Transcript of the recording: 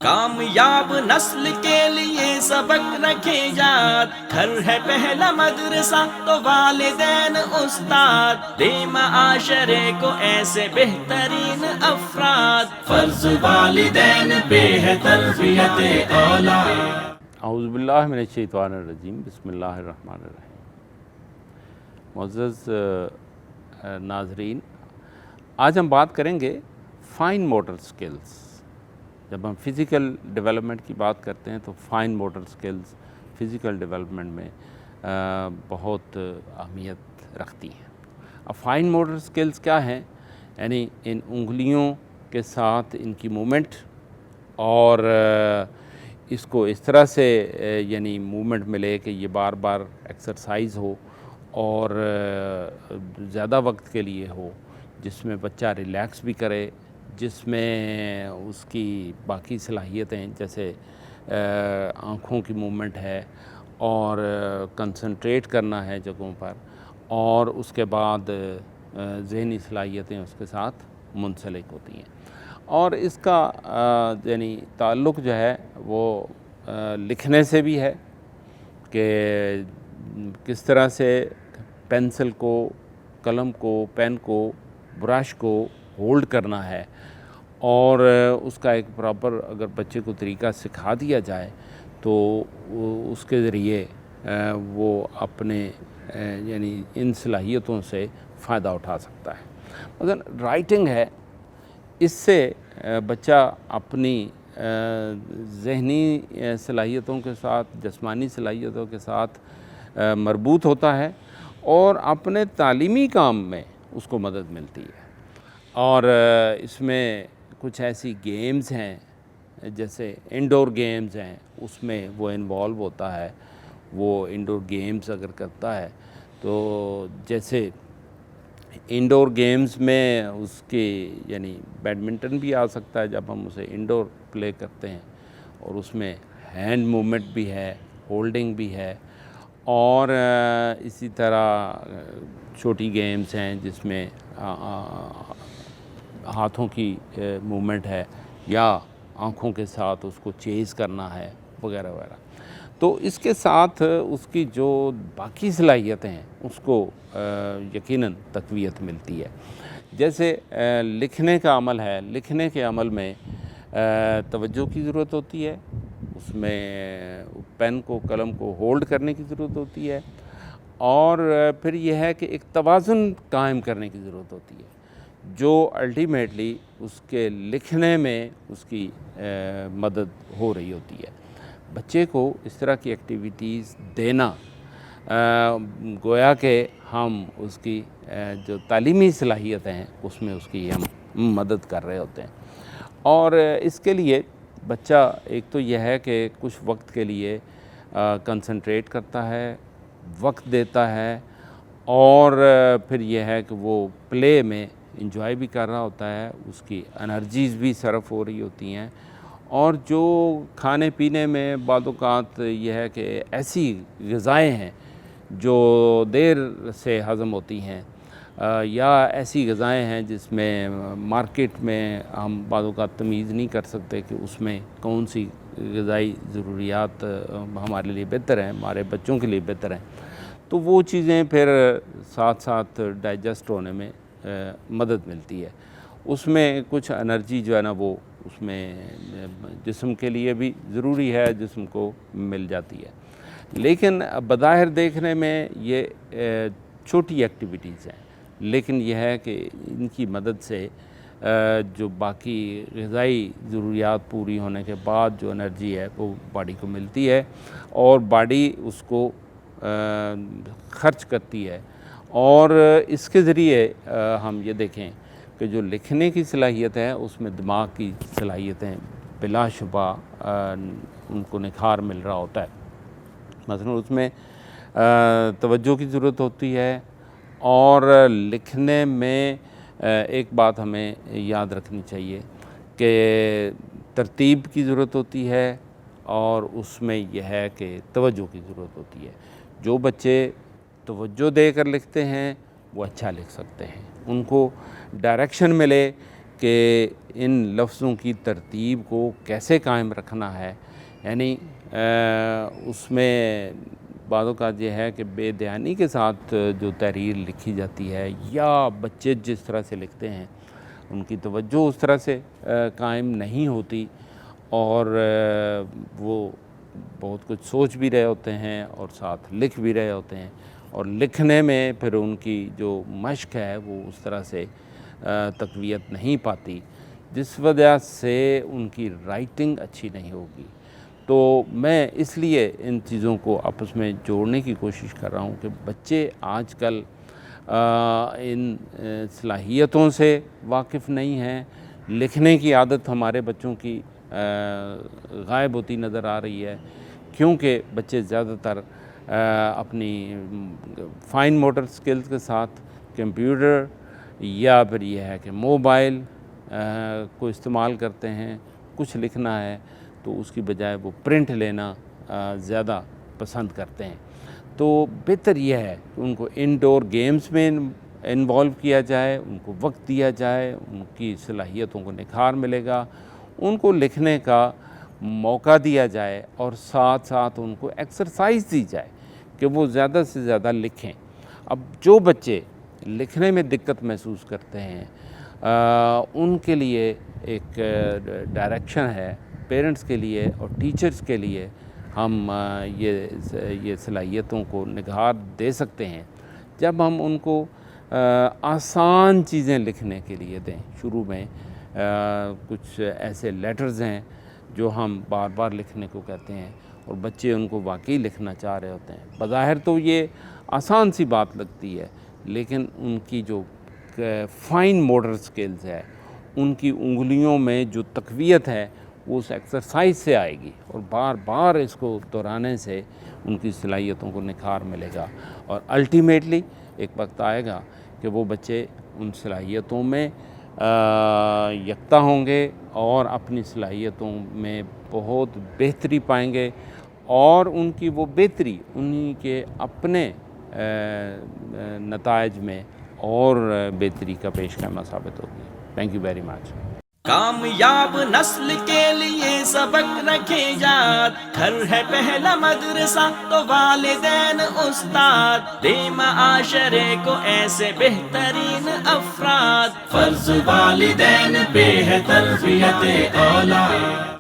کامیاب نسل کے لیے سبق رکھے یاد، گھر ہے پہلا مدرسہ تو والدین استاد، دے معاشرے کو ایسے بہترین افراد، فرض والدین پہ ہے تربیت اولاد۔ اعوذ باللہ من الشیطان الرجیم، بسم اللہ الرحمن الرحیم۔ معزز ناظرین، آج ہم بات کریں گے فائن موٹر سکلز۔ جب ہم فزیکل ڈیولپمنٹ کی بات کرتے ہیں تو fine motor skills physical development میں بہت اہمیت رکھتی ہیں۔ اب فائن موٹر سکلز کیا ہیں؟ یعنی ان انگلیوں کے ساتھ ان کی موومنٹ، اور اس کو اس طرح سے یعنی موومنٹ ملے کہ یہ بار بار ایکسرسائز ہو اور زیادہ وقت کے لیے ہو، جس میں بچہ ریلیکس بھی کرے، جس میں اس کی باقی صلاحیتیں جیسے آنکھوں کی موومنٹ ہے اور کنسنٹریٹ کرنا ہے جگہوں پر، اور اس کے بعد ذہنی صلاحیتیں اس کے ساتھ منسلک ہوتی ہیں۔ اور اس کا یعنی تعلق جو ہے وہ لکھنے سے بھی ہے کہ کس طرح سے پینسل کو، قلم کو، پین کو، برش کو ہولڈ کرنا ہے، اور اس کا ایک پراپر اگر بچے کو طریقہ سکھا دیا جائے تو اس کے ذریعے وہ اپنے یعنی ان صلاحیتوں سے فائدہ اٹھا سکتا ہے۔ مثلا رائٹنگ ہے، اس سے بچہ اپنی ذہنی صلاحیتوں کے ساتھ، جسمانی صلاحیتوں کے ساتھ مربوط ہوتا ہے اور اپنے تعلیمی کام میں اس کو مدد ملتی ہے۔ اور اس میں کچھ ایسی گیمز ہیں جیسے انڈور گیمز ہیں، اس میں وہ انوالو ہوتا ہے، وہ انڈور گیمز اگر کرتا ہے تو جیسے انڈور گیمز میں اس کی یعنی بیڈمنٹن بھی آ سکتا ہے جب ہم اسے انڈور پلے کرتے ہیں، اور اس میں ہینڈ موومنٹ بھی ہے، ہولڈنگ بھی ہے، اور اسی طرح چھوٹی گیمز ہیں جس میں ہاتھوں کی موومنٹ ہے یا آنکھوں کے ساتھ اس کو چیز کرنا ہے وغیرہ وغیرہ۔ تو اس کے ساتھ اس کی جو باقی صلاحیتیں ہیں اس کو یقیناً تقویت ملتی ہے۔ جیسے لکھنے کا عمل ہے، لکھنے کے عمل میں توجہ کی ضرورت ہوتی ہے، اس میں پین کو، قلم کو ہولڈ کرنے کی ضرورت ہوتی ہے، اور پھر یہ ہے کہ ایک توازن قائم کرنے کی ضرورت ہوتی ہے جو الٹیمیٹلی اس کے لکھنے میں اس کی مدد ہو رہی ہوتی ہے۔ بچے کو اس طرح کی ایکٹیویٹیز دینا گویا کہ ہم اس کی جو تعلیمی صلاحیتیں ہیں اس میں اس کی ہم مدد کر رہے ہوتے ہیں۔ اور اس کے لیے بچہ ایک تو یہ ہے کہ کچھ وقت کے لیے کنسنٹریٹ کرتا ہے، وقت دیتا ہے، اور پھر یہ ہے کہ وہ پلے میں انجوائے بھی کر رہا ہوتا ہے، اس کی انرجیز بھی صرف ہو رہی ہوتی ہیں۔ اور جو کھانے پینے میں بعض اوقات یہ ہے کہ ایسی غذائیں ہیں جو دیر سے ہضم ہوتی ہیں، یا ایسی غذائیں ہیں جس میں مارکیٹ میں ہم بعض اوقات تمیز نہیں کر سکتے کہ اس میں کون سی غذائی ضروریات ہمارے لیے بہتر ہیں، ہمارے بچوں کے لیے بہتر ہیں، تو وہ چیزیں پھر ساتھ ساتھ ڈائجسٹ ہونے میں مدد ملتی ہے۔ اس میں کچھ انرجی جو ہے نا وہ اس میں جسم کے لیے بھی ضروری ہے، جسم کو مل جاتی ہے۔ لیکن بظاہر دیکھنے میں یہ چھوٹی ایکٹیویٹیز ہیں، لیکن یہ ہے کہ ان کی مدد سے جو باقی غذائی ضروریات پوری ہونے کے بعد جو انرجی ہے وہ باڈی کو ملتی ہے، اور باڈی اس کو خرچ کرتی ہے۔ اور اس کے ذریعے ہم یہ دیکھیں کہ جو لکھنے کی صلاحیت ہے اس میں دماغ کی صلاحیتیں بلا شبہ ان کو نکھار مل رہا ہوتا ہے۔ مثلا اس میں توجہ کی ضرورت ہوتی ہے، اور لکھنے میں ایک بات ہمیں یاد رکھنی چاہیے کہ ترتیب کی ضرورت ہوتی ہے، اور اس میں یہ ہے کہ توجہ کی ضرورت ہوتی ہے۔ جو بچے توجہ دے کر لکھتے ہیں وہ اچھا لکھ سکتے ہیں، ان کو ڈائریکشن ملے کہ ان لفظوں کی ترتیب کو کیسے قائم رکھنا ہے. یعنی اس میں بعض اوقات یہ ہے کہ بے دھیانی کے ساتھ جو تحریر لکھی جاتی ہے یا بچے جس طرح سے لکھتے ہیں ان کی توجہ اس طرح سے قائم نہیں ہوتی اور وہ بہت کچھ سوچ بھی رہے ہوتے ہیں اور ساتھ لکھ بھی رہے ہوتے ہیں اور لکھنے میں پھر ان کی جو مشق ہے وہ اس طرح سے تقویت نہیں پاتی جس وجہ سے ان کی رائٹنگ اچھی نہیں ہوگی. تو میں اس لیے ان چیزوں کو آپس میں جوڑنے کی کوشش کر رہا ہوں کہ بچے آج کل ان صلاحیتوں سے واقف نہیں ہیں. لکھنے کی عادت ہمارے بچوں کی غائب ہوتی نظر آ رہی ہے کیونکہ بچے زیادہ تر اپنی فائن موٹر سکلز کے ساتھ کمپیوٹر یا پھر یہ ہے کہ موبائل کو استعمال کرتے ہیں. کچھ لکھنا ہے تو اس کی بجائے وہ پرنٹ لینا زیادہ پسند کرتے ہیں. تو بہتر یہ ہے کہ ان کو انڈور گیمز میں انوالو کیا جائے, ان کو وقت دیا جائے, ان کی صلاحیتوں کو نکھار ملے گا, ان کو لکھنے کا موقع دیا جائے اور ساتھ ساتھ ان کو ایکسرسائز دی جائے کہ وہ زیادہ سے زیادہ لکھیں. اب جو بچے لکھنے میں دقت محسوس کرتے ہیں ان کے لیے ایک ڈائریکشن ہے پیرنٹس کے لیے اور ٹیچرز کے لیے. ہم یہ صلاحیتوں کو نگہار دے سکتے ہیں جب ہم ان کو آسان چیزیں لکھنے کے لیے دیں. شروع میں کچھ ایسے لیٹرز ہیں جو ہم بار بار لکھنے کو کہتے ہیں اور بچے ان کو واقعی لکھنا چاہ رہے ہوتے ہیں. بظاہر تو یہ آسان سی بات لگتی ہے لیکن ان کی جو فائن موٹر سکلز ہے, ان کی انگلیوں میں جو تقویت ہے وہ اس ایکسرسائز سے آئے گی اور بار بار اس کو دہرانے سے ان کی صلاحیتوں کو نکھار ملے گا اور الٹیمیٹلی ایک وقت آئے گا کہ وہ بچے ان صلاحیتوں میں یکتا ہوں گے اور اپنی صلاحیتوں میں بہت بہتری پائیں گے اور ان کی وہ بہتری انہی کے اپنے نتائج میں اور بہتری کا پیش خیمہ ثابت ہوگی. Thank you very much. کامیاب نسل کے لیے سبق رکھے یاد, گھر ہے پہلا مدرسہ تو والدین استاد, دے معاشرے کو ایسے بہترین افراد, فرض والدین پہ ہے تربیت اولاد.